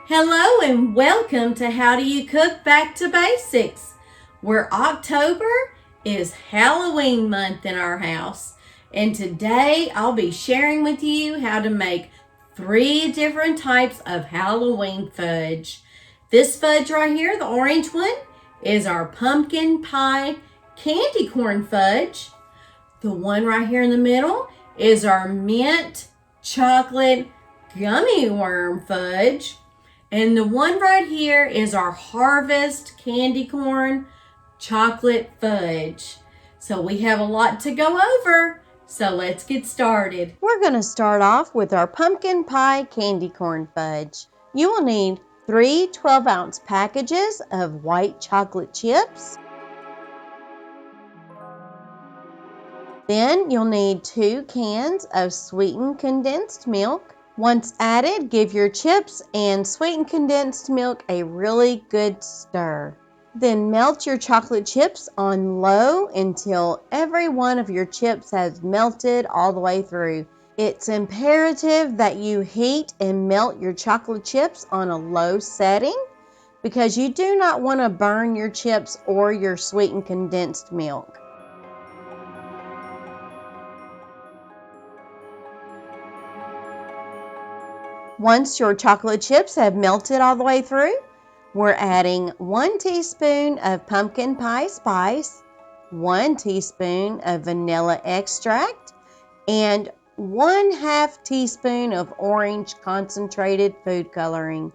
Hello and welcome to How Do You Cook Back to Basics, where October is Halloween month in our house. And today I'll be sharing with you how to make 3 different types of Halloween fudge. This fudge right here, the orange one, is our pumpkin pie candy corn fudge. The one right here in the middle is our mint chocolate gummy worm fudge. And the one right here is our harvest candy corn chocolate fudge. So we have a lot to go over. So let's get started. We're going to start off with our pumpkin pie candy corn fudge. You will need 3 12-ounce packages of white chocolate chips. Then you'll need 2 cans of sweetened condensed milk. Once added, give your chips and sweetened condensed milk a really good stir. Then melt your chocolate chips on low until every one of your chips has melted all the way through. It's imperative that you heat and melt your chocolate chips on a low setting because you do not want to burn your chips or your sweetened condensed milk. Once your chocolate chips have melted all the way through, we're adding 1 teaspoon of pumpkin pie spice, 1 teaspoon of vanilla extract, and 1/2 teaspoon of orange concentrated food coloring.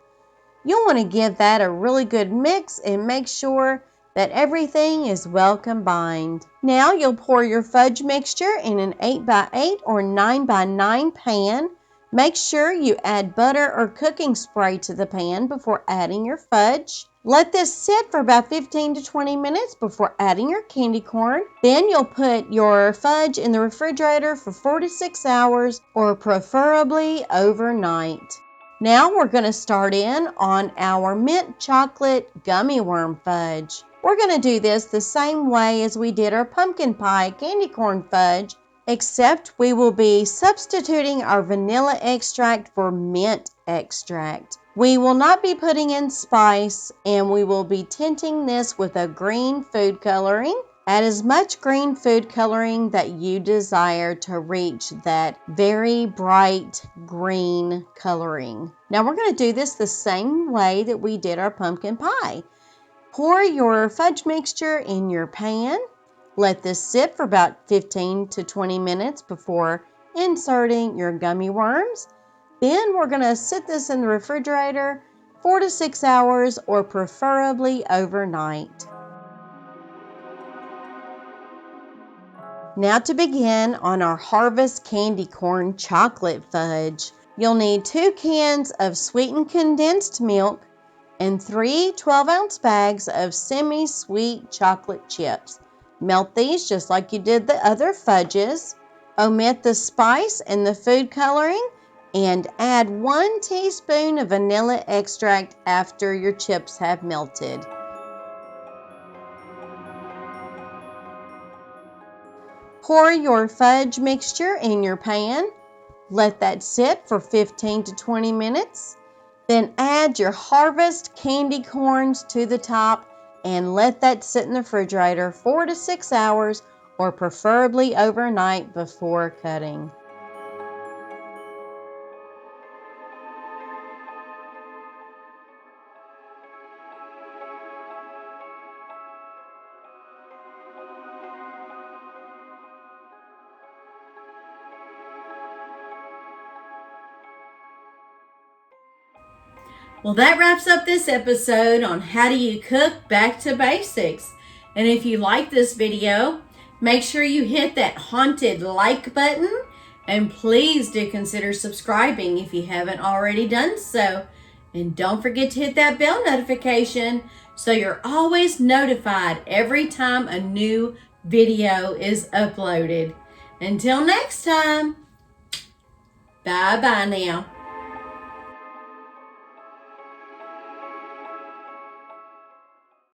You'll want to give that a really good mix and make sure that everything is well combined. Now you'll pour your fudge mixture in an 8x8 or 9x9 pan. Make sure you add butter or cooking spray to the pan before adding your fudge. Let this sit for about 15 to 20 minutes before adding your candy corn. Then you'll put your fudge in the refrigerator for 4 to 6 hours or preferably overnight. Now we're going to start in on our mint chocolate gummy worm fudge. We're going to do this the same way as we did our pumpkin pie candy corn fudge, except we will be substituting our vanilla extract for mint extract. We will not be putting in spice, and we will be tinting this with a green food coloring. Add as much green food coloring that you desire to reach that very bright green coloring. Now we're going to do this the same way that we did our pumpkin pie. Pour your fudge mixture in your pan. Let this sit for about 15 to 20 minutes before inserting your gummy worms. Then we're going to sit this in the refrigerator 4 to 6 hours or preferably overnight. Now to begin on our harvest candy corn chocolate fudge. You'll need 2 cans of sweetened condensed milk and 3 12-ounce bags of semi-sweet chocolate chips. Melt these just like you did the other fudges. Omit the spice and the food coloring and add 1 teaspoon of vanilla extract after your chips have melted. Pour your fudge mixture in your pan. Let that sit for 15 to 20 minutes. Then add your harvest candy corns to the top and let that sit in the refrigerator 4 to 6 hours or preferably overnight before cutting. Well, that wraps up this episode on How Do You Cook Back to Basics. And if you like this video, make sure you hit that haunted like button. And please do consider subscribing if you haven't already done so. And don't forget to hit that bell notification so you're always notified every time a new video is uploaded. Until next time, bye-bye now.